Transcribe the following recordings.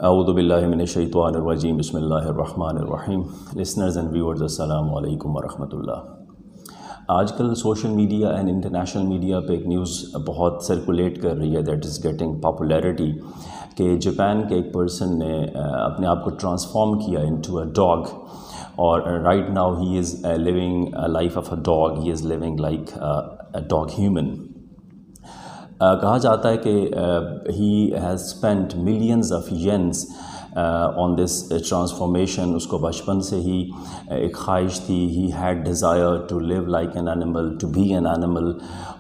اعوذ باللہ من الشیطان الرجیم بسم اللہ الرحمن الرحیم. لسنرز اینڈ ویورز السلام علیکم ورحمۃ اللہ. آج کل social media and international media پہ ایک نیوز بہت سرکولیٹ کر رہی ہے دیٹ از گیٹنگ پاپولیرٹی کہ جاپان کے ایک پرسن نے اپنے آپ کو ٹرانسفارم کیا انٹو اے ڈاگ اور right now he is living life of a dog. He is living like a dog human. کہا جاتا ہے کہ he has spent millions of yens on this transformation. اس کو بچپن سے ہی ایک خواہش تھی. He had desire to live like an animal, to be an animal,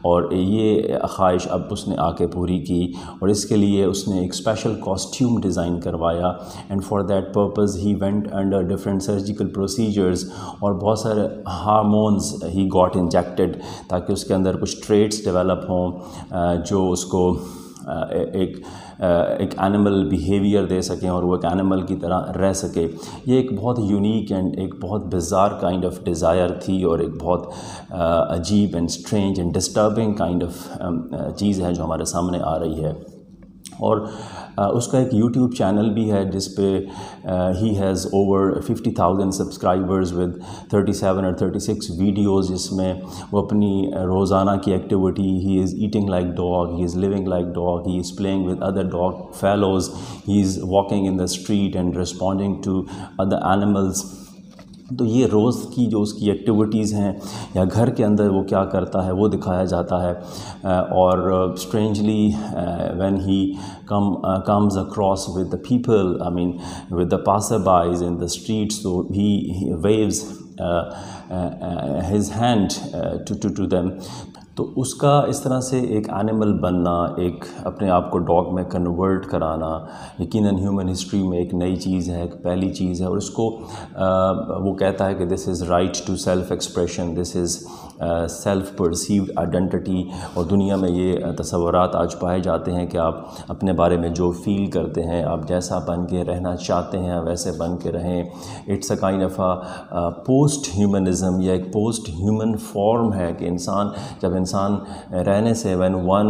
اور یہ خواہش اب اس نے آ کے پوری کی اور اس کے لیے اس نے ایک اسپیشل کاسٹیوم ڈیزائن کروایا and for that purpose he went under different surgical procedures اور بہت سارے ہارمونز ہی گاٹ انجیکٹڈ تاکہ اس کے اندر کچھ ٹریٹس ڈیولپ ہوں جو اس کو ایک اینیمل بیہیویئر دے سکیں اور وہ ایک اینیمل کی طرح رہ سکے. یہ ایک بہت یونیک اینڈ ایک بہت بزار کائنڈ آف ڈیزائر تھی اور ایک بہت عجیب and strange and disturbing kind of cheese ہے جو ہمارے سامنے آ رہی ہے. اور اس کا ایک یوٹیوب چینل بھی ہے جس پہ he has over 50,000 subscribers with 37 اور 36 ویڈیوز جس میں وہ اپنی روزانہ کی activity he is eating like dog, he is living like dog, he is playing with other dog fellows, he is walking in the street and responding to other animals. تو یہ روز کی جو اس کی ایکٹیویٹیز ہیں یا گھر کے اندر وہ کیا کرتا ہے وہ دکھایا جاتا ہے. اور strangely when he comes across with the people, I mean with the passerbys in the streets, so he waves his hand to them. تو اس کا اس طرح سے ایک اینیمل بننا, ایک اپنے آپ کو ڈاگ میں کنورٹ کرانا یقیناً ہیومن ہسٹری میں ایک نئی چیز ہے, ایک پہلی چیز ہے. اور اس کو وہ کہتا ہے کہ this is right to self expression, this is self perceived identity. اور دنیا میں یہ تصورات آج پائے جاتے ہیں کہ آپ اپنے بارے میں جو فیل کرتے ہیں, آپ جیسا بن کے رہنا چاہتے ہیں ویسے بن کے رہیں. It's a kind of a post humanism یا ایک پوسٹ ہیومن فارم ہے کہ جب انسان رہنے سے when one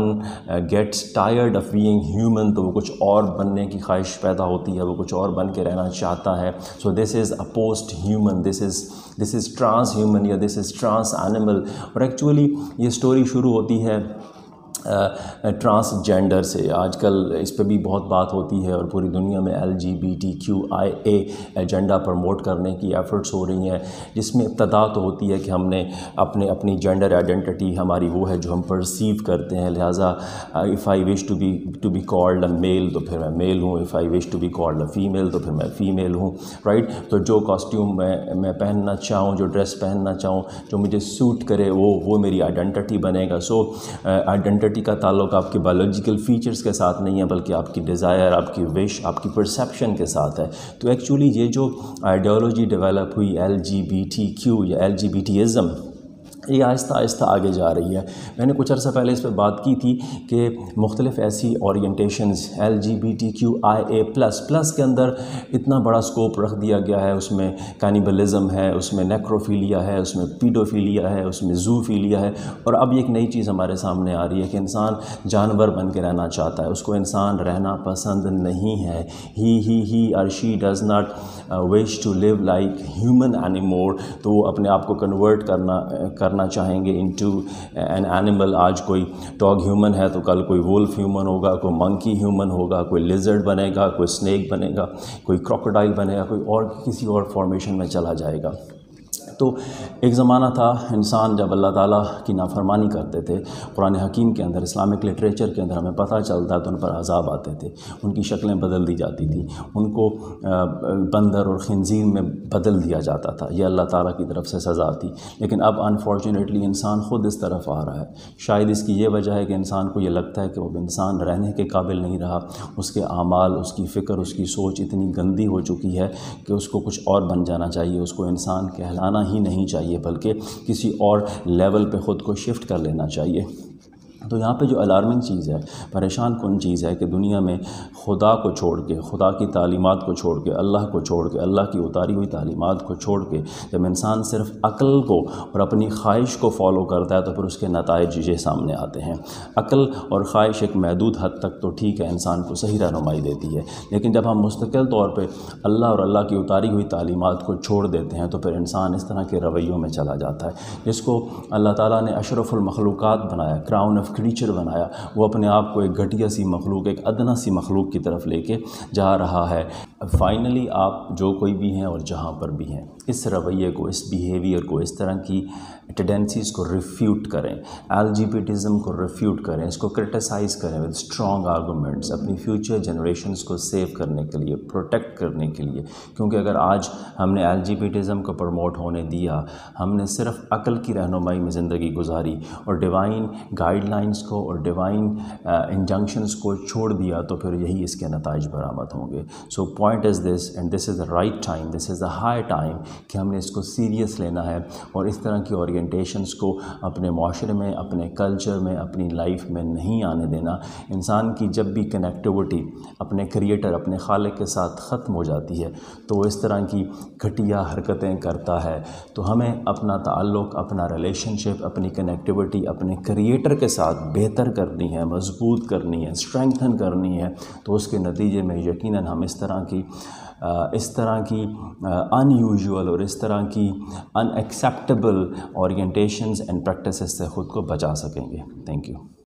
gets tired of being human تو وہ کچھ اور بننے کی خواہش پیدا ہوتی ہے, وہ کچھ اور بن کے رہنا چاہتا ہے. سو دس از اے پوسٹ ہیومن, دس از ٹرانس ہیومن یا دس از ٹرانس اینیمل. اور ایکچولی یہ سٹوری شروع ہوتی ہے ٹرانس جینڈر سے. آج کل اس پہ بھی بہت بات ہوتی ہے اور پوری دنیا میں LGBTQIA ایجنڈا پروموٹ کرنے کی ایفرٹس ہو رہی ہیں جس میں ابتدا تو ہوتی ہے کہ ہم نے اپنی جینڈر آئیڈینٹی ہماری وہ ہے جو ہم پرسیو کرتے ہیں. لہٰذا if I wish to be called a male تو پھر میں میل ہوں, if I wish to be called a female تو پھر میں فیمیل ہوں, رائٹ. تو جو کاسٹیوم میں پہننا چاہوں, جو ڈریس پہننا چاہوں, جو مجھے سوٹ کرے وہ میری آئیڈینٹی بنے گا. سو آئیڈینٹی کا تعلق آپ کے بایولوجیکل فیچرز کے ساتھ نہیں ہے بلکہ آپ کی ڈیزائر, آپ کی وش, آپ کی پرسیپشن کے ساتھ ہے. تو ایکچولی یہ جو آئیڈیالوجی ڈیولپ ہوئی LGBTQ یا LGBTism یہ آہستہ آہستہ آگے جا رہی ہے. میں نے کچھ عرصہ پہلے اس پہ بات کی تھی کہ مختلف ایسی اورینٹیشنز LGBTQIA++ کے اندر اتنا بڑا سکوپ رکھ دیا گیا ہے. اس میں کینیبلزم ہے, اس میں نیکروفیلیا ہے, اس میں پیڈوفیلیا ہے, اس میں زوفیلیا ہے. اور اب ایک نئی چیز ہمارے سامنے آ رہی ہے کہ انسان جانور بن کے رہنا چاہتا ہے, اس کو انسان رہنا پسند نہیں ہے. He or she does not wish to live like human anymore. تو وہ اپنے آپ کو کنورٹ کرنا چاہیں گے انٹو این اینیمل. آج کوئی ڈاگ ہیومن ہے تو کل کوئی وولف ہیومن ہوگا, کوئی منکی ہیومن ہوگا, کوئی لیزرڈ بنے گا, کوئی اسنیک بنے گا, کوئی کراکوڈائل بنے گا, کوئی اور کسی اور فارمیشن میں چلا جائے گا. تو ایک زمانہ تھا انسان جب اللہ تعالیٰ کی نافرمانی کرتے تھے, قرآن حکیم کے اندر, اسلامک لٹریچر کے اندر ہمیں پتہ چلتا ہے تو ان پر عذاب آتے تھے, ان کی شکلیں بدل دی جاتی تھیں, ان کو بندر اور خنزیر میں بدل دیا جاتا تھا. یہ اللہ تعالیٰ کی طرف سے سزا تھی. لیکن اب انفارچونیٹلی انسان خود اس طرف آ رہا ہے. شاید اس کی یہ وجہ ہے کہ انسان کو یہ لگتا ہے کہ وہ انسان رہنے کے قابل نہیں رہا. اس کے اعمال, اس کی فکر, اس کی سوچ اتنی گندی ہو چکی ہے کہ اس کو کچھ اور بن جانا چاہیے. اس کو انسان کہلانا ہی نہیں چاہیے بلکہ کسی اور لیول پہ خود کو شفٹ کر لینا چاہیے. تو یہاں پہ جو الارمنگ چیز ہے، پریشان کن چیز ہے کہ دنیا میں خدا کو چھوڑ کے، خدا کی تعلیمات کو چھوڑ کے، اللہ کو چھوڑ کے، اللہ کی اتاری ہوئی تعلیمات کو چھوڑ کے جب انسان صرف عقل کو اور اپنی خواہش کو فالو کرتا ہے تو پھر اس کے نتائج یہ سامنے آتے ہیں۔ عقل اور خواہش ایک محدود حد تک تو ٹھیک ہے، انسان کو صحیح رہنمائی دیتی ہے، لیکن جب ہم مستقل طور پہ اللہ اور اللہ کی اتاری ہوئی تعلیمات کو چھوڑ دیتے ہیں تو پھر انسان اس طرح کے رویوں میں چلا جاتا ہے، جس کو اللہ تعالیٰ نے اشرف المخلوقات بنایا، کراؤن آف کریچر بنایا، وہ اپنے آپ کو ایک گھٹیا سی مخلوق، ایک ادنا سی مخلوق کی طرف لے کے جا رہا ہے۔ فائنلی آپ جو کوئی بھی ہیں اور جہاں پر بھی ہیں، اس رویے کو، اس بیہیویئر کو، اس طرح کی ٹینڈنسیز کو ریفیوٹ کریں، LGBTism کو ریفیوٹ کریں، اس کو کرٹیسائز کریں ود اسٹرانگ آرگومنٹس، اپنی فیوچر جنریشنز کو سیو کرنے کے لیے، پروٹیکٹ کرنے کے لیے، کیونکہ اگر آج ہم نے LGBTism کو پروموٹ ہونے دیا، ہم نے صرف عقل کی رہنمائی میں زندگی گزاری اور ڈیوائن گائیڈ لائنز کو اور ڈیوائن انجنکشنز کو چھوڑ دیا تو پھر یہی اس کے نتائج برآمد ہوں گے۔ So point is this, and this is the right time, this is the high time کہ ہم نے اس کو سیریس لینا ہے اور اس طرح کی اورینٹیشنز کو اپنے معاشرے میں، اپنے کلچر میں، اپنی لائف میں نہیں آنے دینا۔ انسان کی جب بھی کنیکٹیوٹی اپنے کریٹر، اپنے خالق کے ساتھ ختم ہو جاتی ہے تو وہ اس طرح کی گھٹیا حرکتیں کرتا ہے، تو ہمیں اپنا تعلق، اپنا ریلیشن شپ، اپنی کنیکٹیوٹی اپنے کریٹر کے ساتھ بہتر کرنی ہے، مضبوط کرنی ہے، اسٹرینگتھن کرنی ہے، تو اس کے نتیجے میں یقیناً ہم اس طرح کی ان یوزول اور اس طرح کی ان ایکسیپٹیبل اورینٹیشنز اینڈ پریکٹسز سے خود کو بچا سکیں گے۔ Thank you.